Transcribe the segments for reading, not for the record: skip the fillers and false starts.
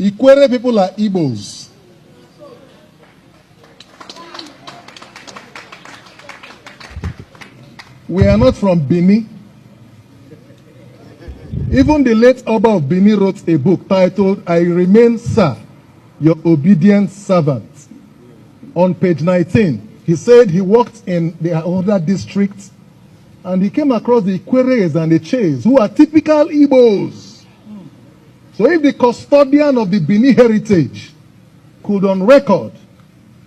Ikwere people are Igbos. We are not from Benin. Even the late Oba of Benin wrote a book titled, I Remain, Sir, Your Obedient Servant. On page 19, he said he worked in the other districts and he came across the Ikweres and the Chase, who are typical Igbos. So if the custodian of the Benin heritage could on record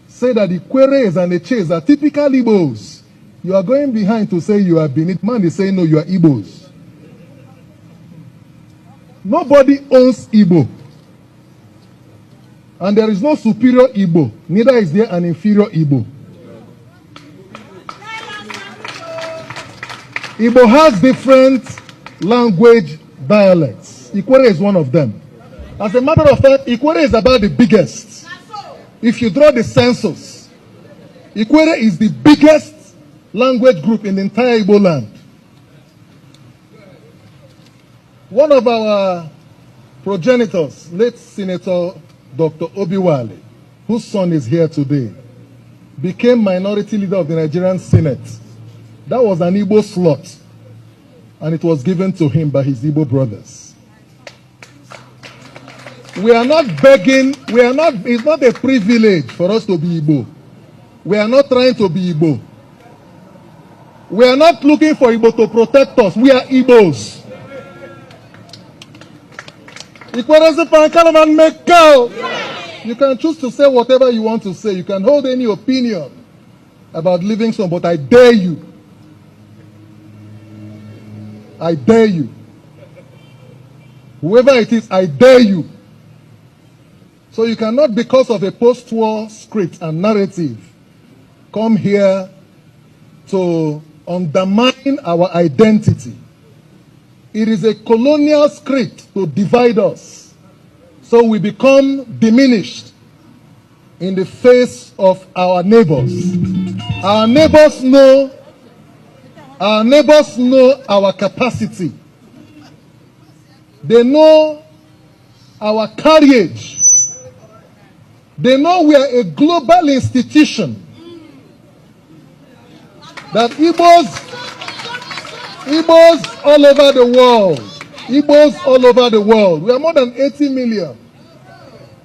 say that the Ikweres and the Chase are typical Igbos, you are going behind to say you are Benin. Man is saying no, you are Igbos. Nobody owns Igbo. And there is no superior Igbo, neither is there an inferior Igbo. Igbo has different language dialects. Ikwere is one of them. As a matter of fact, Ikwere is about the biggest. If you draw the census, Ikwere is the biggest language group in the entire Igbo land. One of our progenitors, late Senator Dr. Obiwale, whose son is here today, became minority leader of the Nigerian Senate. That was an Igbo slot, and it was given to him by his Igbo brothers. We are not begging, it's not a privilege for us to be Igbo. We are not trying to be Igbo. We are not looking for Igbo to protect us. We are Igbos. You can choose to say whatever you want to say. You can hold any opinion about Livingstone, but I dare you. I dare you. Whoever it is, I dare you. So you cannot, because of a post-war script and narrative, come here to undermine our identity. It is a colonial script to divide us, so we become diminished in the face of our neighbors. Our neighbors know our capacity. They know our courage. They know we are a global institution. That Igbos all over the world. Igbos all over the world. We are more than 80 million.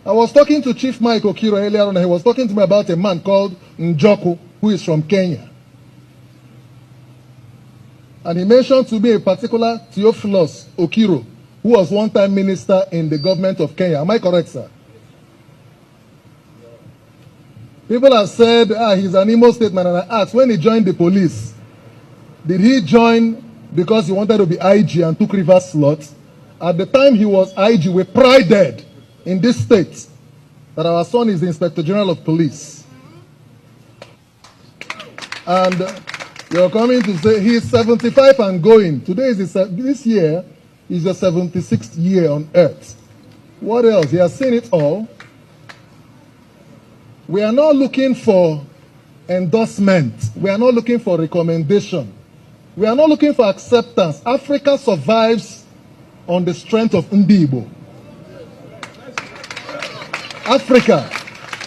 I was talking to Chief Mike Okiro earlier on, and he was talking to me about a man called Njoku, who is from Kenya. And he mentioned to me a particular Theophilus Okiro, who was one-time minister in the government of Kenya. Am I correct, sir? People have said, he's an Imo State man, and I asked, when he joined the police, did he join because he wanted to be IG and took reverse slots? At the time he was IG, we prided in this state that our son is the Inspector General of Police. And you're coming to say he's 75 and going. This year is the 76th year on earth. What else? He has seen it all. We are not looking for endorsement. We are not looking for recommendation. We are not looking for acceptance. Africa survives on the strength of Igbo. Africa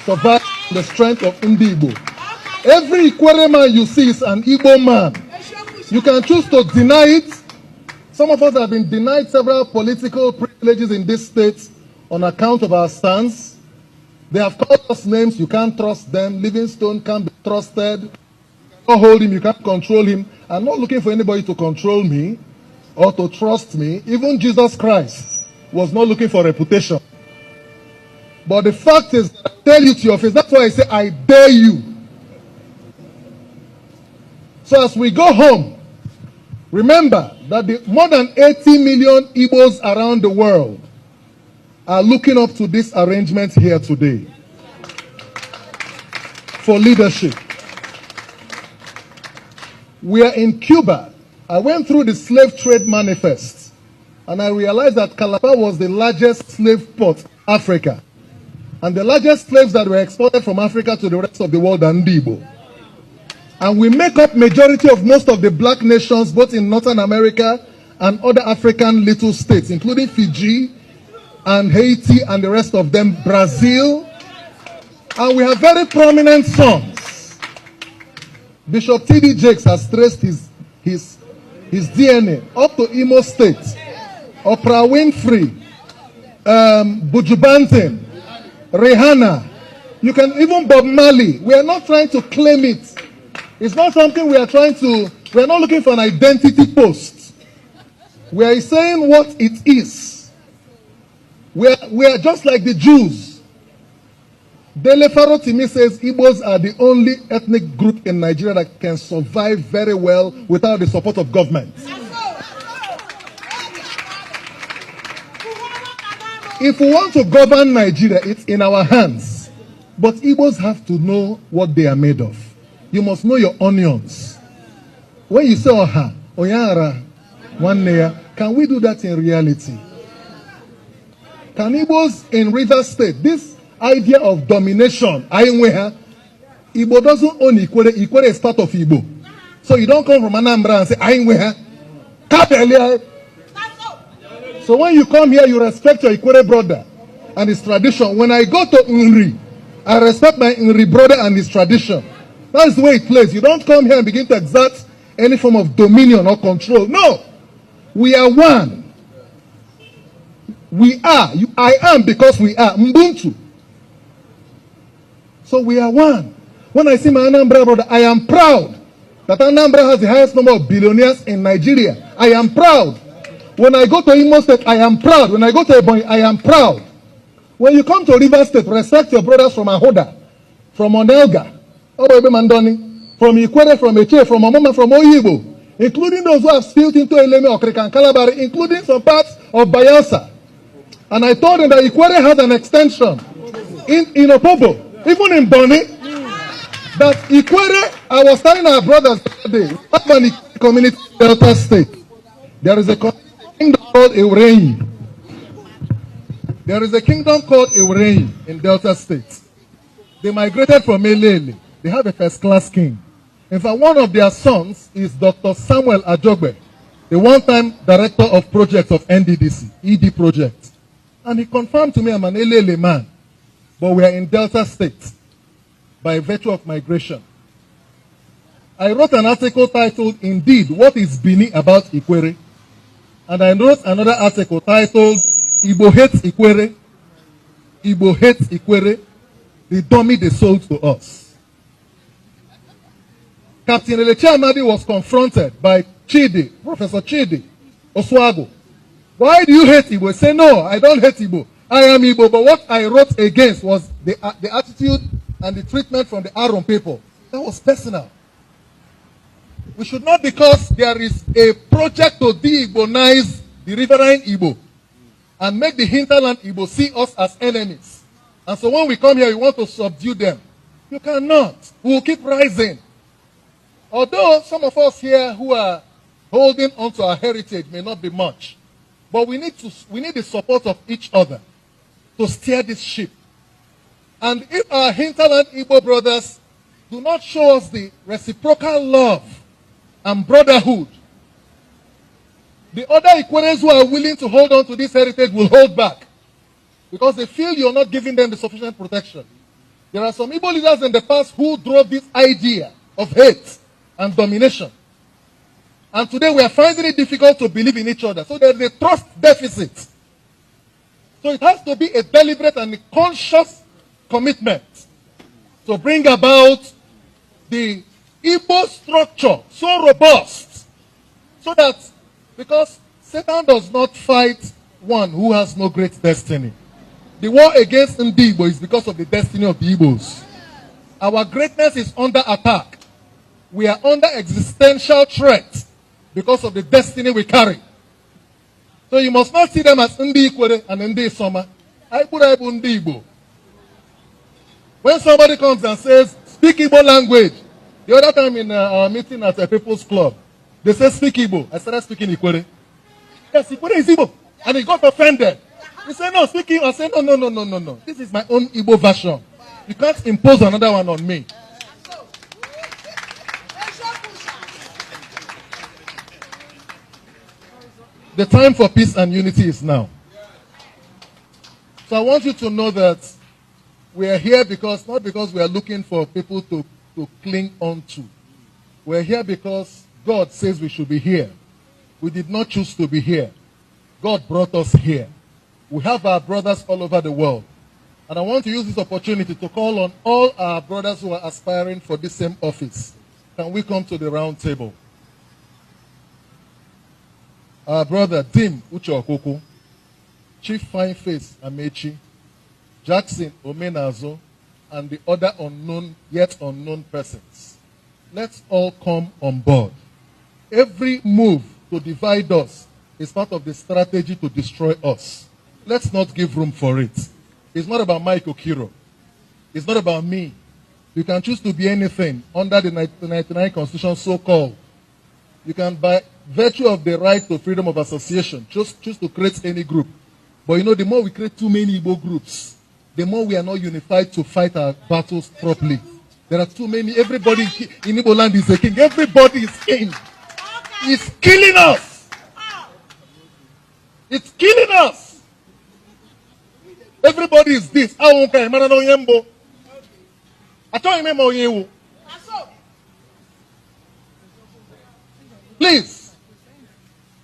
survives on the strength of Igbo. Every Ikwere man you see is an Igbo man. You can choose to deny it. Some of us have been denied several political privileges in this state on account of our stance. They have called us names. You can't trust them. Livingstone can't be trusted. You can't hold him. You can't control him. I'm not looking for anybody to control me or to trust me. Even Jesus Christ was not looking for reputation. But the fact is, I tell you to your face, that's why I say, I dare you. So as we go home, remember that the more than 80 million Igbos around the world are looking up to this arrangement here today for leadership. We are in Cuba. I went through the slave trade manifest, and I realized that Calabar was the largest slave port in Africa. And the largest slaves that were exported from Africa to the rest of the world are Igbo. And we make up majority of most of the black nations, both in Northern America and other African little states, including Fiji, and Haiti and the rest of them, Brazil. And we have very prominent sons. Bishop T.D. Jakes has traced his DNA up to Imo State. Oprah Winfrey, Buju Banton, Rihanna. You can even Bob Marley. We are not trying to claim it. It's not something we are not looking for an identity post. We are saying what it is. We are just like the Jews. Dele Farotimi says Igbos are the only ethnic group in Nigeria that can survive very well without the support of government. If we want to govern Nigeria, it's in our hands. But Igbos have to know what they are made of. You must know your onions. When you say Oha, Oyara, Wanneya, can we do that in reality? Can Igbos in Rivers State, this idea of domination, Igbo doesn't own Ikwere. Ikwere is part of Igbo. So you don't come from Anambra and say, so when you come here, you respect your Ikwere brother and his tradition. When I go to Nri, I respect my Nri brother and his tradition. That's the way it plays. You don't come here and begin to exert any form of dominion or control. No. We are one. We are. I am because we are. Mbuntu. So we are one. When I see my Anambra brother, I am proud that Anambra has the highest number of billionaires in Nigeria. I am proud. When I go to Imo State, I am proud. When I go to Ebonyi, I am proud. When you come to Rivers State, respect your brothers from Ahoda, from Onelga, from Ikwere, from Eche, from Omoma, from Oyibo, including those who have spilled into Eleme, Okrikan, Kalabari, including some parts of Bayelsa. And I told them that Ikwere has an extension in Opobo, even in Boni, that Ikwere, I was telling our brothers today, Urban Community Delta State, there is a kingdom called Iwrenyi. There is a kingdom called Iwrenyi in Delta State. They migrated from Elele. They have a first-class king. In fact, one of their sons is Dr. Samuel Ajogbe, the one-time director of projects of NDDC, ED project. And he confirmed to me I'm an Elele man, but we are in Delta State by virtue of migration. I wrote an article titled, Indeed, What is Bini About Ikwere? And I wrote another article titled, Igbo Hates Ikwere. Igbo Hates Ikwere, the dummy they sold to us. Captain Elechi Amadi was confronted by Chidi, Professor Chidi Oswago. Why do you hate Igbo? Say, no, I don't hate Igbo. I am Igbo, but what I wrote against was the attitude and the treatment from the Aron people. That was personal. We should not, because there is a project to de-Igbonize the riverine Igbo and make the hinterland Igbo see us as enemies. And so when we come here, we want to subdue them. You cannot. We will keep rising. Although some of us here who are holding on to our heritage may not be much, but we need the support of each other to steer this ship. And if our hinterland Igbo brothers do not show us the reciprocal love and brotherhood, the other Ikweres who are willing to hold on to this heritage will hold back because they feel you're not giving them the sufficient protection. There are some Igbo leaders in the past who drove this idea of hate and domination. And today we are finding it difficult to believe in each other. So there's a trust deficit. So it has to be a deliberate and a conscious commitment to bring about the Igbo structure so robust, so that, because Satan does not fight one who has no great destiny. The war against Igbo is because of the destiny of the Igbos. Our greatness is under attack. We are under existential threat because of the destiny we carry. So you must not see them as Ndi Ikwere and Ndi Soma. Aibura Ibu Ndi Igbo. When somebody comes and says, speak Igbo language, the other time in our meeting at a People's Club, they said, speak Igbo. I started speaking Ikwere. Yes, Ikwere is Igbo. And he got offended. He said, no, speak Igbo. I said, no. This is my own Igbo version. You can't impose another one on me. The time for peace and unity is now. So I want you to know that we are here not because we are looking for people to cling on to. We're here because God says we should be here. We did not choose to be here. God brought us here. We have our brothers all over the world. And I want to use this opportunity to call on all our brothers who are aspiring for this same office. Can we come to the round table? Our brother Tim Ucheokoko, Chief Fine Face Amechi, Jackson Omenazo, and the other unknown, yet unknown persons. Let's all come on board. Every move to divide us is part of the strategy to destroy us. Let's not give room for it. It's not about Mike Okiro. It's not about me. You can choose to be anything under the 1999 Constitution, so-called. You can, by virtue of the right to freedom of association, choose to create any group. But you know, the more we create too many Igbo groups, the more we are not unified to fight our battles properly. There are too many. Everybody in Igbo land is a king. Everybody is king. It's killing us. It's killing us. Everybody is this. Please,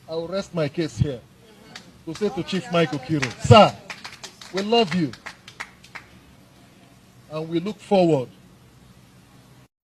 I will rest my case here to say to Chief Mike Okiro, sir, we love you and we look forward